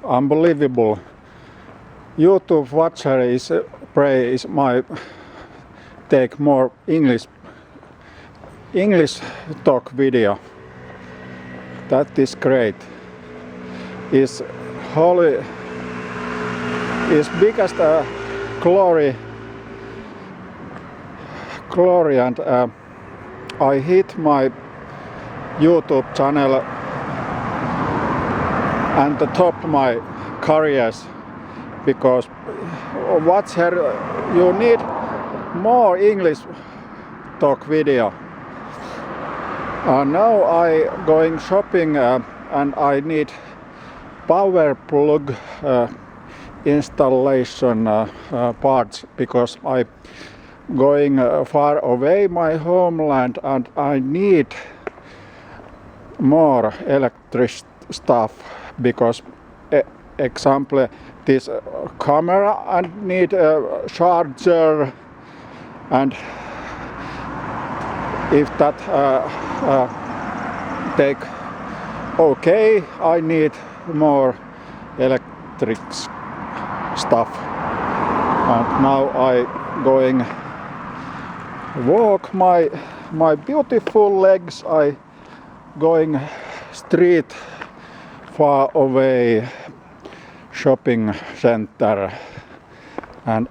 unbelievable. YouTube watcher is pray is my take more English talk video. That is great. Is holy is biggest glory and I hit my YouTube channel and the top my careers because watcher you need more English talk video. Now I going shopping and I need power plug installation parts because I going far away my homeland and I need more electric stuff because example this camera and need a charger and if that take okay I need more electric stuff and now I going walk my beautiful legs. I going street far away shopping center and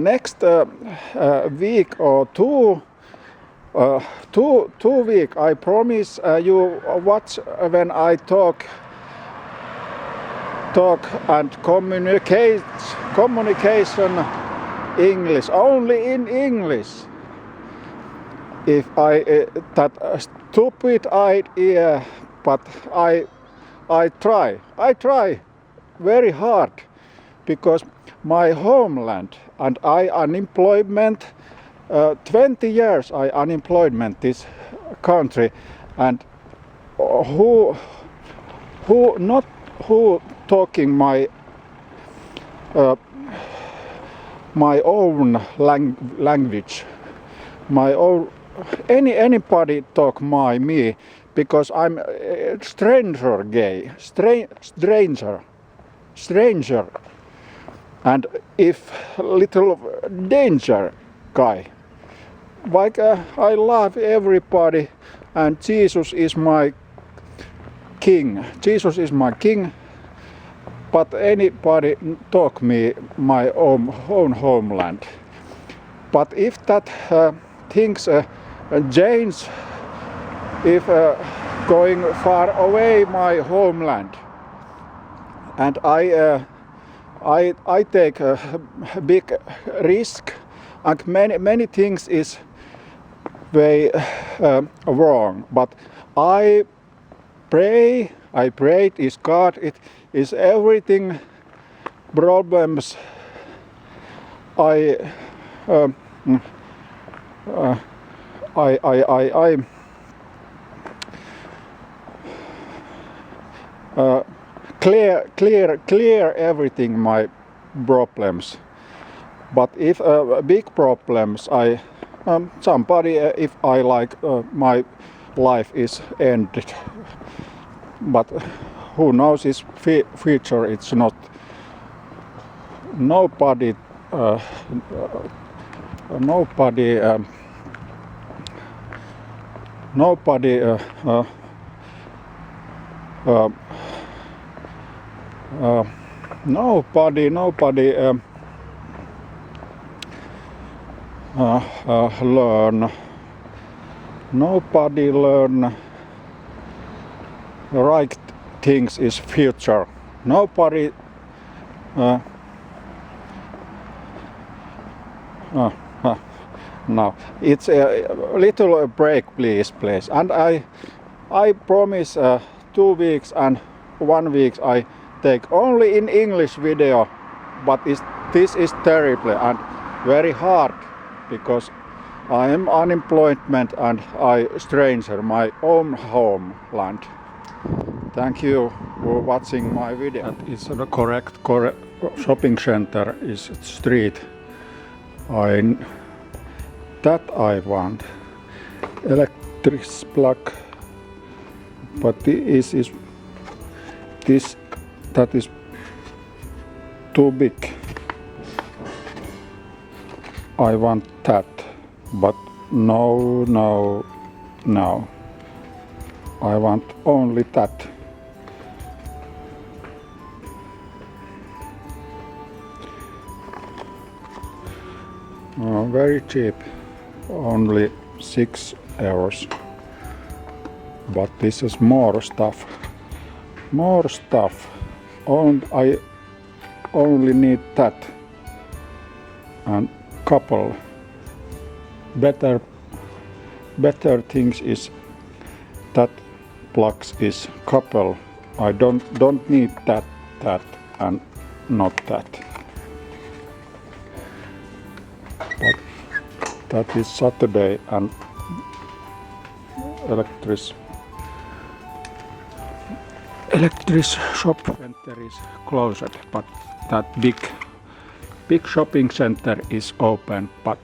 next week or two week I promise you watch when I talk and communication English, only in English. If I that stupid idea, but I try very hard because my homeland and I unemployment 20 years I unemployment this country and who talking my own language, my own anybody talk me because I'm a stranger and if little danger guy like I love everybody and Jesus is my king but anybody talk me my own homeland but if that things change if going far away my homeland and I take a big risk and many things is very wrong but I pray is God it is everything problems I clear everything my problems but if big problems I somebody if I like my life is ended but who knows his future it's not nobody learn right things is future nobody now it's a little break please and I promise 2 weeks and 1 week I take only in English video but this is terrible and very hard because I am unemployment and I stranger my own homeland. Thank you for watching my video. That is the correct shopping center is street. That I want electric plug, but this is that is too big. I want that, but no. I want only that. Very cheap, only 6 euros. But this is more stuff. I only need that and couple. Better things is that plugs is couple. I don't need that and not that. But that is Saturday and electric shop center is closed, but that big shopping center is open. But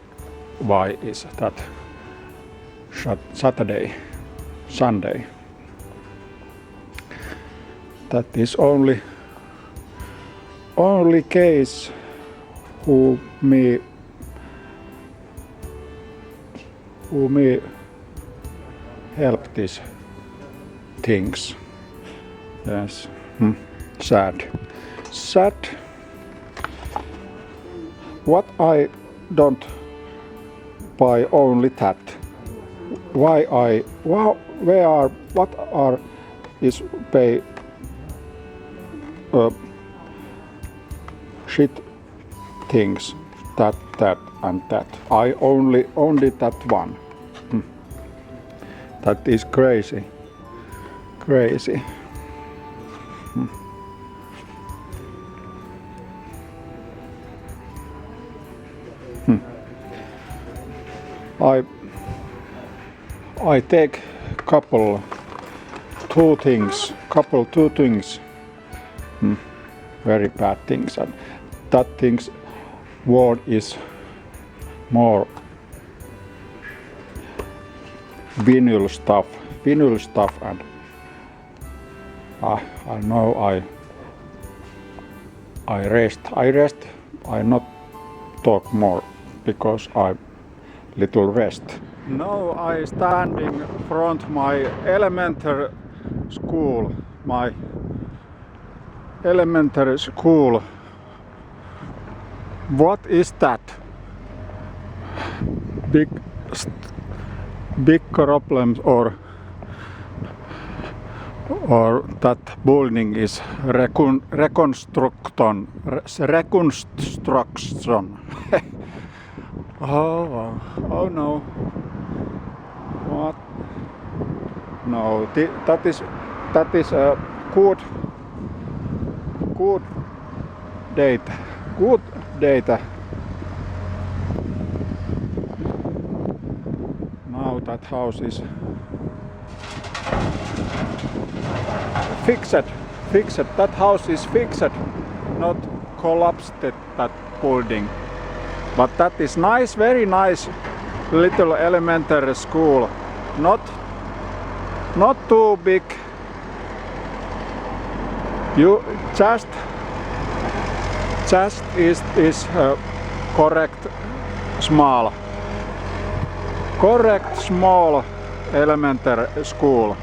why is that Sunday? That is only case who me help these things. Yes. Sad. What I don't buy only that. What are is pay shit things that and that. I only that one. That is crazy. I take two things. Very bad things, and that things one is more vinyl stuff, and I know I rest. I not talk more because I little rest. Now I standing front my elementary school. What is that? Big problems or that building is reconstruction. Oh no. What? No, that is a good data. Now that house is fixed. That house is fixed, not collapsed. That building. But that is nice, very nice little elementary school. Not too big. You just is correct small elementary school.